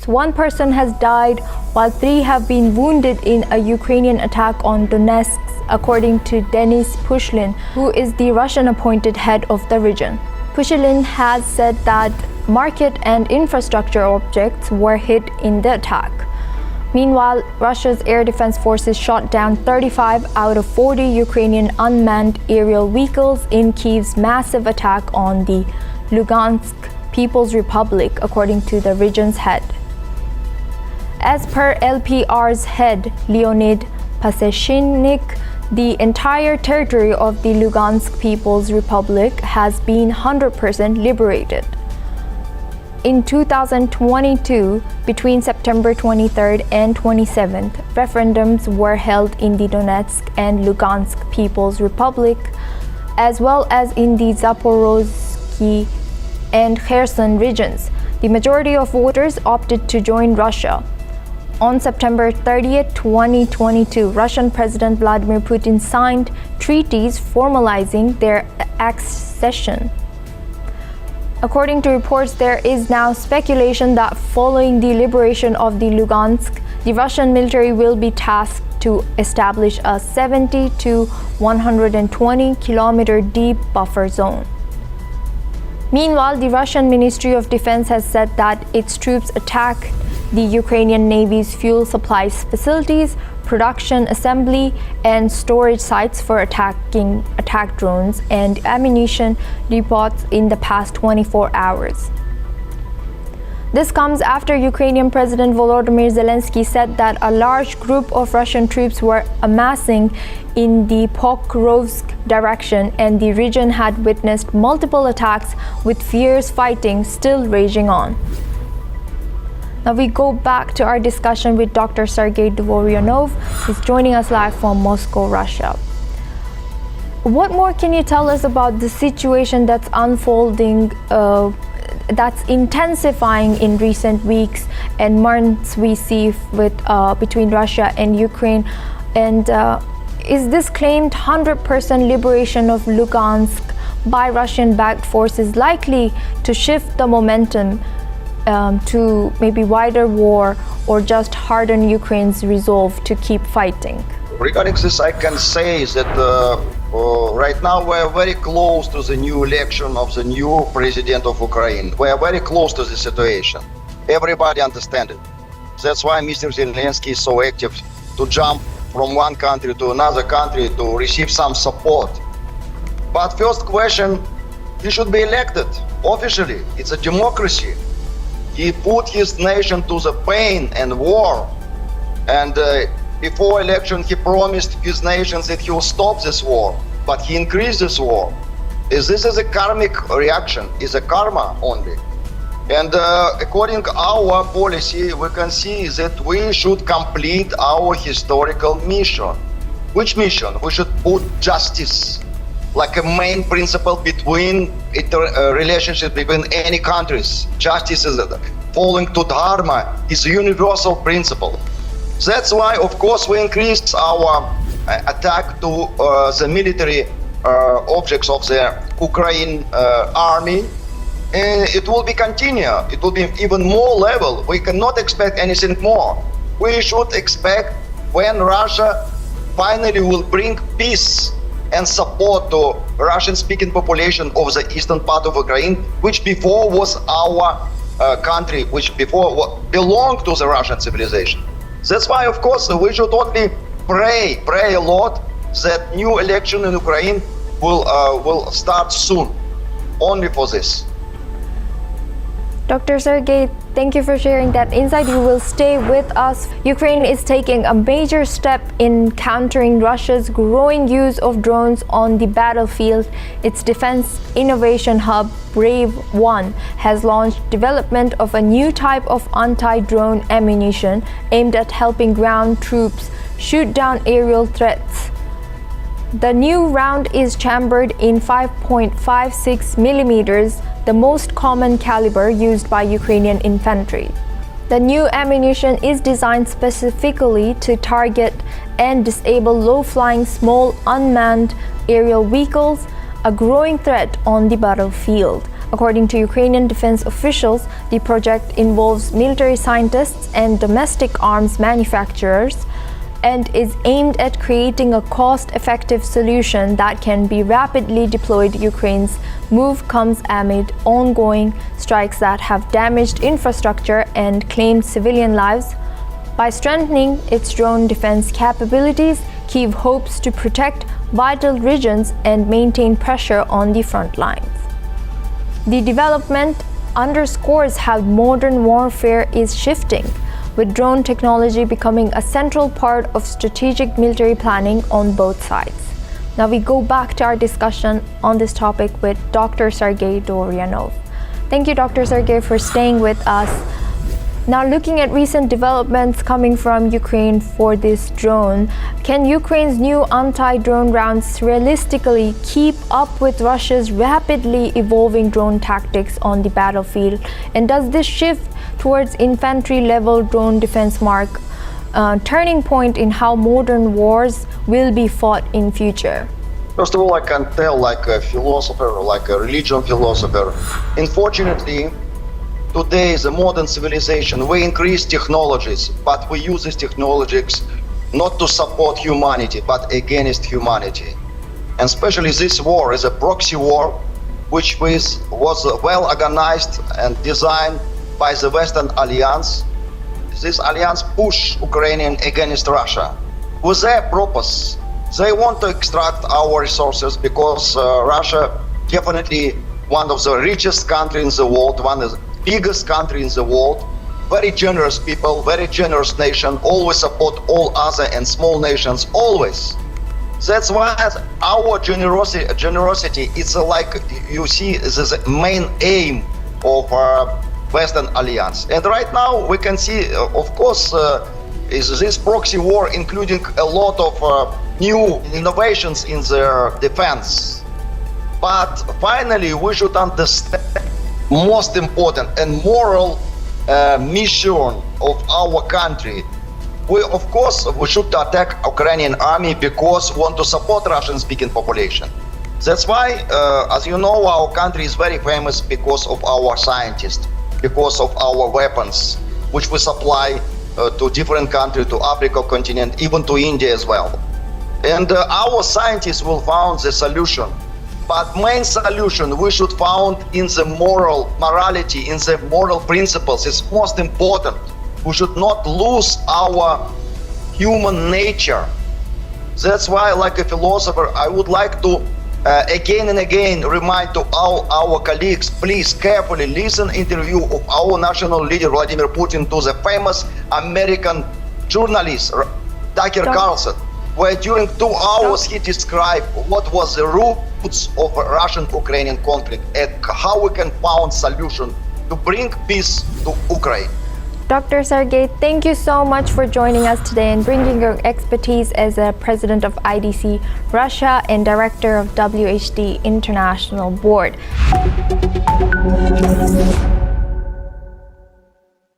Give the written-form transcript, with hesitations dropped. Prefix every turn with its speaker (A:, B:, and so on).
A: One person has died, while 3 have been wounded in a Ukrainian attack on Donetsk, according to Denis Pushilin, who is the Russian-appointed head of the region. Pushilin has said that market and infrastructure objects were hit in the attack. Meanwhile, Russia's air defense forces shot down 35 out of 40 Ukrainian unmanned aerial vehicles in Kyiv's massive attack on the Lugansk People's Republic, according to the region's head. As per LPR's head, Leonid Pasechnik, the entire territory of the Lugansk People's Republic has been 100% liberated. In 2022, between September 23rd and 27th, referendums were held in the Donetsk and Lugansk People's Republic, as well as in the Zaporozhye and Kherson regions. The majority of voters opted to join Russia. On September 30th, 2022, Russian President Vladimir Putin signed treaties formalizing their accession. According to reports, there is now speculation that following the liberation of the Lugansk, the Russian military will be tasked to establish a 70 to 120 kilometer deep buffer zone. Meanwhile, the Russian Ministry of Defense has said that its troops attacked the Ukrainian Navy's fuel supplies facilities, production, assembly, and storage sites for attack drones and ammunition depots in the past 24 hours. This comes after Ukrainian President Volodymyr Zelensky said that a large group of Russian troops were amassing in the Pokrovsk direction, and the region had witnessed multiple attacks with fierce fighting still raging on. Now we go back to our discussion with Dr. Sergei Dvorianov. He's joining us live from Moscow, Russia. What more can you tell us about the situation that's unfolding, that's intensifying in recent weeks and months we see with between Russia and Ukraine? And is this claimed 100% liberation of Lugansk by Russian-backed forces likely to shift the momentum to maybe wider war, or just harden Ukraine's resolve to keep fighting?
B: Regarding this, I can say that right now we are very close to the new election of the new president of Ukraine. We are very close to the situation. Everybody understands it. That's why Mr. Zelensky is so active to jump from one country to another country to receive some support. But first question, he should be elected officially. It's a democracy. He put his nation to the pain and war, and before election he promised his nation that he will stop this war, but he increased this war. This is a karmic reaction, is a karma only. And according to our policy, we can see that we should complete our historical mission. Which mission? We should put justice like a main principle between relationship between any countries. Justice is following to dharma is a universal principle. That's why, of course, we increased our attack to the military objects of the Ukrainian army. And it will be continue. It will be even more level. We cannot expect anything more. We should expect when Russia finally will bring peace and support to Russian-speaking population of the eastern part of Ukraine, which before was our country, which before belonged to the Russian civilization. That's why, of course, we should only pray a lot that new election in Ukraine will start soon, only for this.
A: Dr. Sergei, thank you for sharing that insight. You will stay with us. Ukraine is taking a major step in countering Russia's growing use of drones on the battlefield. Its defense innovation hub, Brave One, has launched development of a new type of anti-drone ammunition aimed at helping ground troops shoot down aerial threats. The new round is chambered in 5.56 millimeters, the most common caliber used by Ukrainian infantry. The new ammunition is designed specifically to target and disable low-flying small unmanned aerial vehicles, a growing threat on the battlefield. According to Ukrainian defense officials, the project involves military scientists and domestic arms manufacturers and is aimed at creating a cost-effective solution that can be rapidly deployed. Ukraine's move comes amid ongoing strikes that have damaged infrastructure and claimed civilian lives. By strengthening its drone defense capabilities, Kyiv hopes to protect vital regions and maintain pressure on the front lines. The development underscores how modern warfare is shifting, with drone technology becoming a central part of strategic military planning on both sides. Now we go back to our discussion on this topic with Dr. Sergei Dvorianov. Thank you, Dr. Sergei, for staying with us. Now, looking at recent developments coming from Ukraine for this drone, can Ukraine's new anti-drone rounds realistically keep up with Russia's rapidly evolving drone tactics on the battlefield? And does this shift towards infantry-level drone defense mark a turning point in how modern wars will be fought in future?
B: First of all, I can tell, like a philosopher, like a religion philosopher, unfortunately, today is a modern civilization. We increase technologies, but we use these technologies not to support humanity, but against humanity. And especially this war is a proxy war, which was well organized and designed by the Western Alliance. This alliance pushed Ukraine against Russia with their purpose. They want to extract our resources because Russia definitely one of the richest countries in the world, one of the biggest country in the world, very generous people, very generous nation, always support all other and small nations, always. That's why our generosity is like, you see, this is the main aim of Western Alliance. And right now we can see, of course, is this proxy war including a lot of new innovations in their defense. But finally, we should understand most important and moral mission of our country. We should attack Ukrainian army because we want to support Russian-speaking population. That's why, as you know, our country is very famous because of our scientists, because of our weapons, which we supply to different countries, to Africa continent, even to India as well. And our scientists will find the solution. But main solution we should found in the morality, in the moral principles is most important. We should not lose our human nature. That's why, like a philosopher, I would like to again and again remind to all our colleagues, please carefully listen interview of our national leader Vladimir Putin to the famous American journalist Tucker Carlson, where during 2 hours he described what was the roots of a Russian-Ukrainian conflict and how we can find solution to bring peace to Ukraine.
A: Dr. Sergei, thank you so much for joining us today and bringing your expertise as a president of IDC Russia and director of WHD International Board.